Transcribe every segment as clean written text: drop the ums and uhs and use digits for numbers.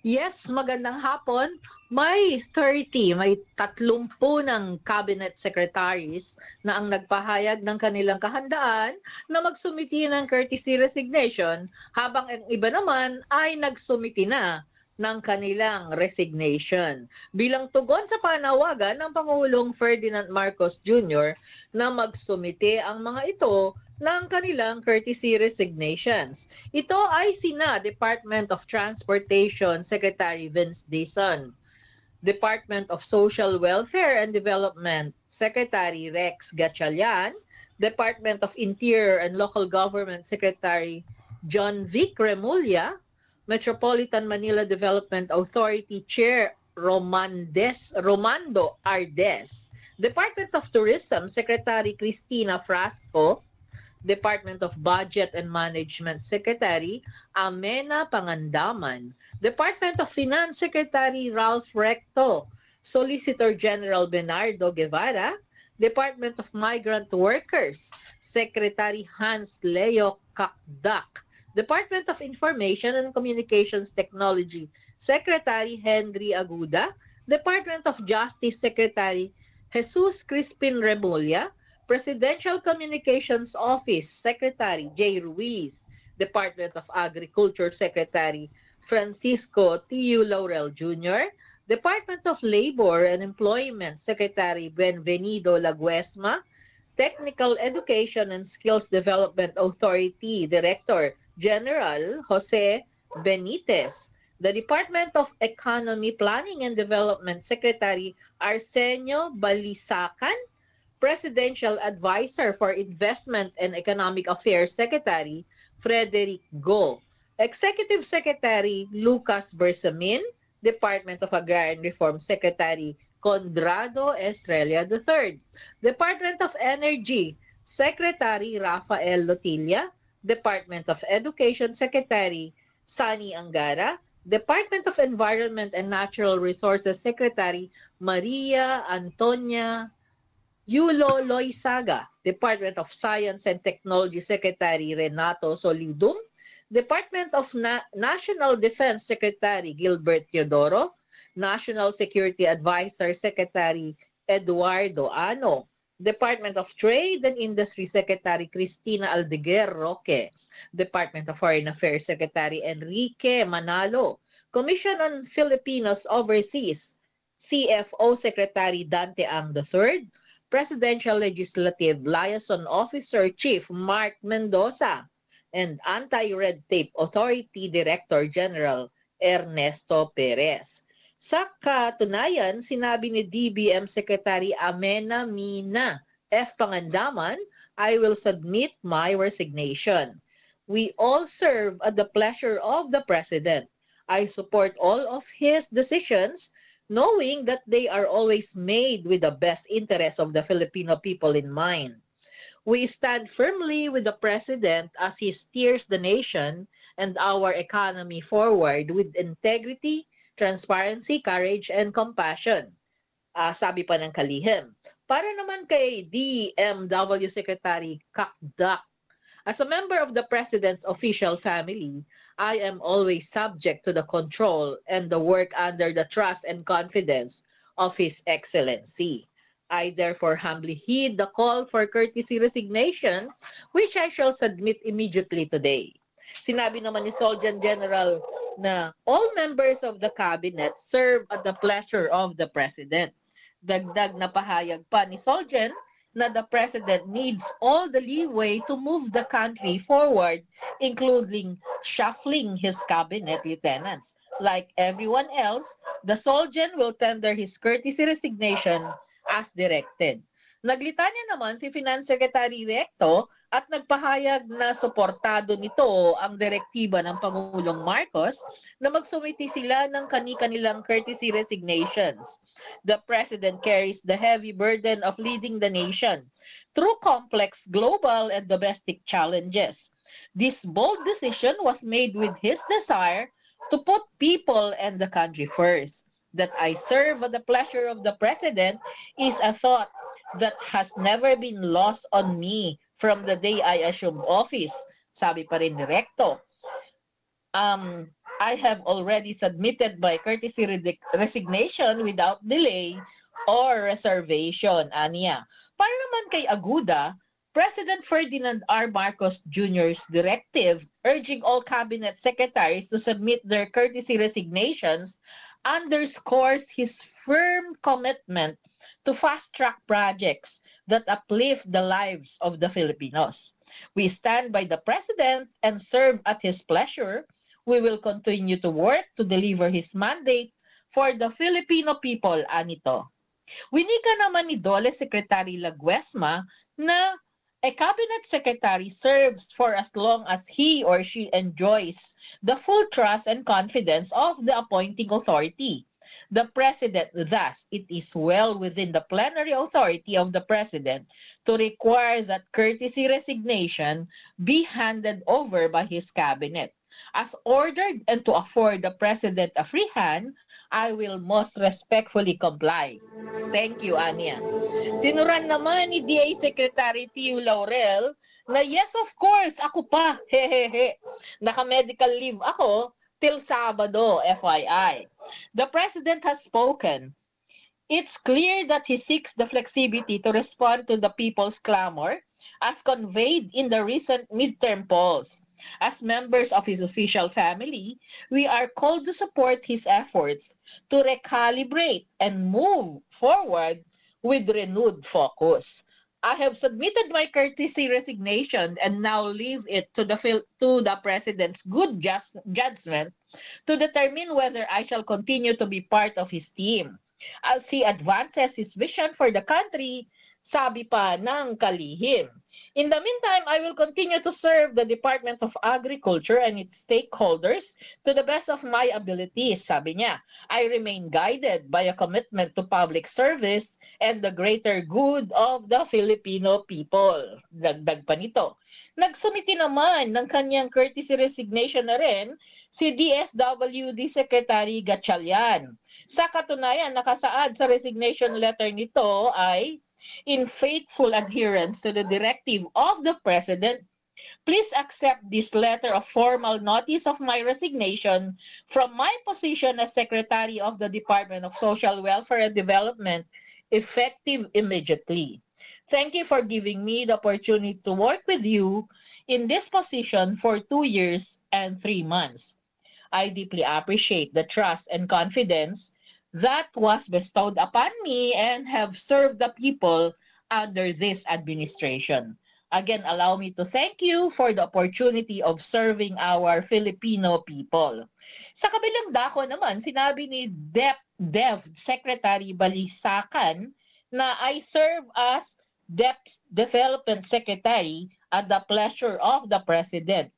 Yes, magandang hapon. May 30 ng cabinet secretaries na ang nagpahayag ng kanilang kahandaan na magsumiti ng courtesy resignation habang ang iba naman ay nagsumiti na ng kanilang resignation. Bilang tugon sa panawagan ng Pangulong Ferdinand Marcos Jr. na magsumiti ang mga ito ng kanilang courtesy resignations. Ito ay sina Department of Transportation Secretary Vince Dizon, Department of Social Welfare and Development Secretary Rex Gatchalian, Department of Interior and Local Government Secretary John Vic Remulla, Metropolitan Manila Development Authority Chair Romando Ardes, Department of Tourism Secretary Cristina Frasco, Department of Budget and Management Secretary Amena Pangandaman, Department of Finance Secretary Ralph Recto, Solicitor General Bernardo Guevara, Department of Migrant Workers Secretary Hans Leo Kakdak, Department of Information and Communications Technology Secretary Henry Aguda, Department of Justice Secretary Jesus Crispin Remulla, Presidential Communications Office Secretary J. Ruiz, Department of Agriculture Secretary Francisco Tiu Laurel Jr., Department of Labor and Employment Secretary Benvenido Laguesma, Technical Education and Skills Development Authority Director General Jose Benitez, the Department of Economy Planning and Development Secretary Arsenio Balisacan, Presidential Advisor for Investment and Economic Affairs Secretary Frederick Go, Executive Secretary Lucas Bersamin, Department of Agrarian Reform Secretary Condrado Estrella III, Department of Energy Secretary Rafael Lotilla, Department of Education Secretary Sani Angara, Department of Environment and Natural Resources Secretary Maria Antonia Yulo Loizaga, Department of Science and Technology Secretary Renato Solidum, Department of National Defense Secretary Gilbert Teodoro, National Security Advisor Secretary Eduardo Ano, Department of Trade and Industry Secretary Cristina Aldeguer Roque, Department of Foreign Affairs Secretary Enrique Manalo, Commission on Filipinos Overseas, CFO Secretary Dante Ang III, Presidential Legislative Liaison Officer Chief Mark Mendoza, and Anti-Red Tape Authority Director General Ernesto Perez. Sa katunayan, sinabi ni DBM Secretary Amena Mina F. Pangandaman, I will submit my resignation. We all serve at the pleasure of the President. I support all of his decisions, knowing that they are always made with the best interests of the Filipino people in mind. We stand firmly with the President as he steers the nation and our economy forward with integrity, transparency, courage, and compassion. Sabi pa ng kalihim. Para naman kay DMW Secretary Kakdak, as a member of the President's official family, I am always subject to the control and the work under the trust and confidence of His Excellency. I therefore humbly heed the call for courtesy resignation, which I shall submit immediately today. Sinabi naman ni Soljan General na all members of the cabinet serve at the pleasure of the President. Dagdag na pahayag pa ni Soljan na the President needs all the leeway to move the country forward, including shuffling his cabinet lieutenants. Like everyone else, the Soljan will tender his courtesy resignation as directed. Naglitanya naman si Finance Secretary Recto at nagpahayag na suportado nito ang direktiba ng Pangulong Marcos na magsumiti sila ng kani-kanilang courtesy resignations. The President carries the heavy burden of leading the nation through complex global and domestic challenges. This bold decision was made with his desire to put people and the country first. That I serve at the pleasure of the President is a thought that has never been lost on me from the day I assumed office, sabi pa rin ni Recto. I have already submitted my courtesy resignation without delay or reservation, aniya. Para naman kay Aguda, President Ferdinand R. Marcos Jr.'s directive urging all cabinet secretaries to submit their courtesy resignations underscores his firm commitment to fast-track projects that uplift the lives of the Filipinos. We stand by the President and serve at his pleasure. We will continue to work to deliver his mandate for the Filipino people, anito. Winika naman ni DOLE Secretary Laguesma na a cabinet secretary serves for as long as he or she enjoys the full trust and confidence of the appointing authority. The President, thus, it is well within the plenary authority of the President to require that courtesy resignation be handed over by his cabinet. As ordered and to afford the President a free hand, I will most respectfully comply. Thank you, Anya. Tinuran naman ni DA Secretary Tio Laurel na yes, of course, ako pa, hehehe. Naka-medical leave ako till Sabado, FYI. The President has spoken. It's clear that he seeks the flexibility to respond to the people's clamor as conveyed in the recent midterm polls. As members of his official family, we are called to support his efforts to recalibrate and move forward with renewed focus. I have submitted my courtesy resignation and now leave it to the President's good judgment to determine whether I shall continue to be part of his team as he advances his vision for the country, sabi pa ng kalihim. In the meantime, I will continue to serve the Department of Agriculture and its stakeholders to the best of my abilities, sabi niya. I remain guided by a commitment to public service and the greater good of the Filipino people. Dagdag pa nito. Nagsumiti naman ng kanyang courtesy resignation na rin si DSWD Secretary Gatchalian. Sa katunayan, nakasaad sa resignation letter nito ay, in faithful adherence to the directive of the President, please accept this letter of formal notice of my resignation from my position as Secretary of the Department of Social Welfare and Development, effective immediately. Thank you for giving me the opportunity to work with you in this position for 2 years and 3 months. I deeply appreciate the trust and confidence that was bestowed upon me and have served the people under this administration. Again, allow me to thank you for the opportunity of serving our Filipino people. Sa kabilang dako naman, sinabi ni DEP Secretary Balisacan na I serve as DEP Development Secretary at the pleasure of the President.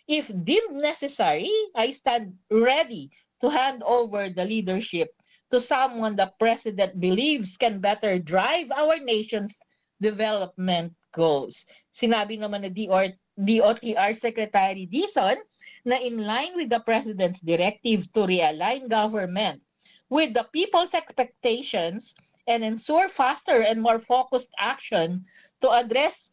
If deemed necessary, I stand ready to hand over the leadership to someone the President believes can better drive our nation's development goals. Sinabi naman ni DOTR Secretary Dizon na in line with the President's directive to realign government with the people's expectations and ensure faster and more focused action to address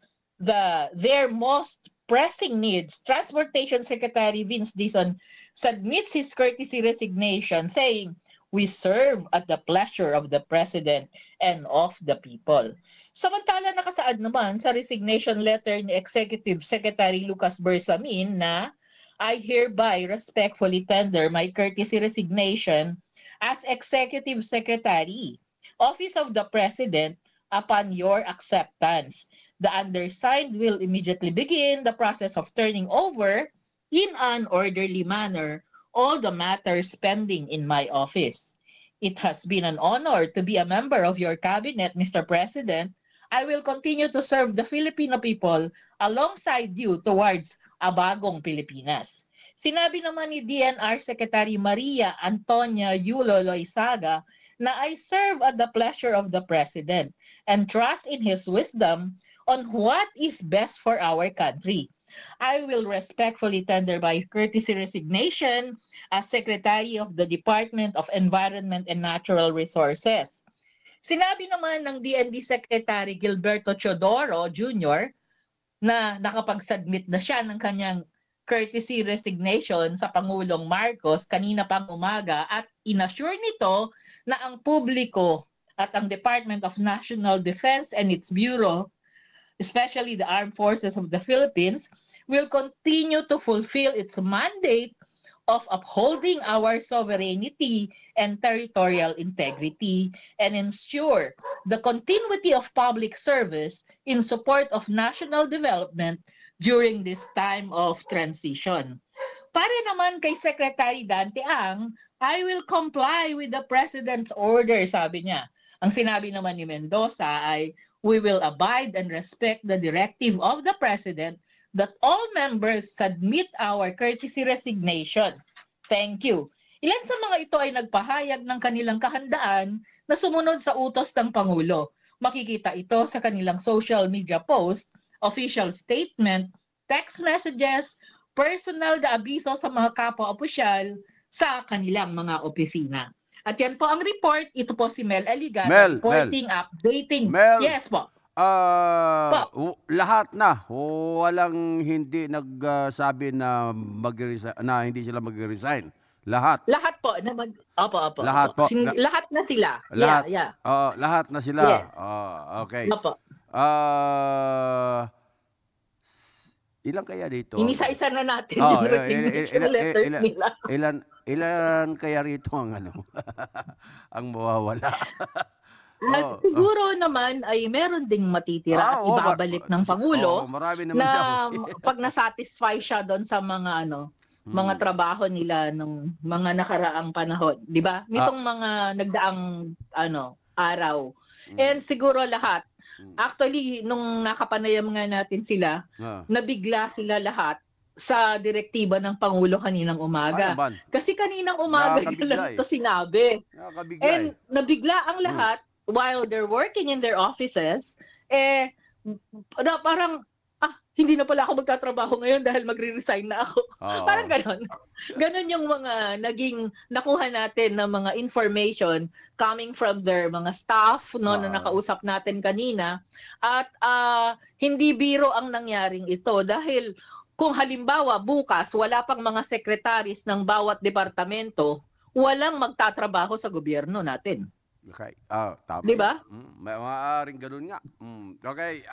their most pressing needs, Transportation Secretary Vince Dizon submits his courtesy resignation saying, we serve at the pleasure of the President and of the people. Samantala, nakasaad naman sa resignation letter ni Executive Secretary Lucas Bersamin na I hereby respectfully tender my courtesy resignation as Executive Secretary, Office of the President, upon your acceptance. The undersigned will immediately begin the process of turning over in an orderly manner all the matters pending in my office. It has been an honor to be a member of your cabinet, Mr. President. I will continue to serve the Filipino people alongside you towards a bagong Pilipinas. Sinabi naman ni DNR Secretary Maria Antonia Yulo Loizaga na I serve at the pleasure of the President and trust in his wisdom on what is best for our country. I will respectfully tender my courtesy resignation as Secretary of the Department of Environment and Natural Resources. Sinabi naman ng DND Secretary Gilberto Teodoro Jr. na nakapag-submit na siya ng kanyang courtesy resignation sa Pangulong Marcos kanina pang umaga at inassure nito na ang publiko at ang Department of National Defense and its Bureau, especially the Armed Forces of the Philippines, will continue to fulfill its mandate of upholding our sovereignty and territorial integrity and ensure the continuity of public service in support of national development during this time of transition. Para naman kay Secretary Dante Ang, I will comply with the President's order, sabi niya. Ang sinabi naman ni Mendoza ay, we will abide and respect the directive of the President that all members submit our courtesy resignation. Thank you. Ilan sa mga ito ay nagpahayag ng kanilang kahandaan na sumunod sa utos ng Pangulo. Makikita ito sa kanilang social media post, official statement, text messages, personal na abiso sa mga kapwa-opisyal sa kanilang mga opisina. At yan po ang report. Ito po si Mel Aligan, reporting, updating. Mel, yes po. Lahat na. Walang hindi nagsabi na na hindi sila mag-resign. Lahat. Lahat po. Opo. Lahat po. Lahat na sila. Lahat. Yeah. Lahat na sila. Yes. Okay. Opo. Ilan kaya dito? Inisa-isa na natin yung resignation letters nila. Ilan kaya rito ang ang mawawala? At siguro naman ay meron ding matitira at ibabalik ng Pangulo marami naman na pag nasatisfy siya doon sa mga mga trabaho nila nung mga nakaraang panahon, 'di ba? Nitong mga nagdaang araw. And siguro lahat. Actually, nung nakapanayam nga natin sila, nabigla sila lahat sa direktiba ng Pangulo kaninang umaga. Kasi kaninang umaga lang ito sinabi. And nabigla ang lahat while they're working in their offices, parang, hindi na pala ako magtatrabaho ngayon dahil magre-resign na ako. Parang ganon. Ganon yung mga naging nakuha natin na mga information coming from their mga staff na nakausap natin kanina. At hindi biro ang nangyaring ito dahil kung halimbawa bukas wala pang mga sekretaris ng bawat departamento, walang magtatrabaho sa gobyerno natin. Okay. Tama. Diba? Maaaring ganun nga. Okay.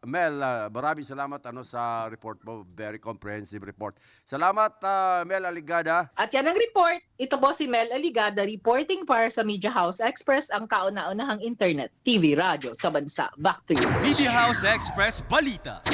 Mel, maraming salamat sa report mo. Very comprehensive report. Salamat, Mel Aligada. At yan ang report. Ito po si Mel Aligada reporting para sa Media House Express, ang kauna-unahang internet, TV, radyo sa bansa. Back to you. Media House Express Balita.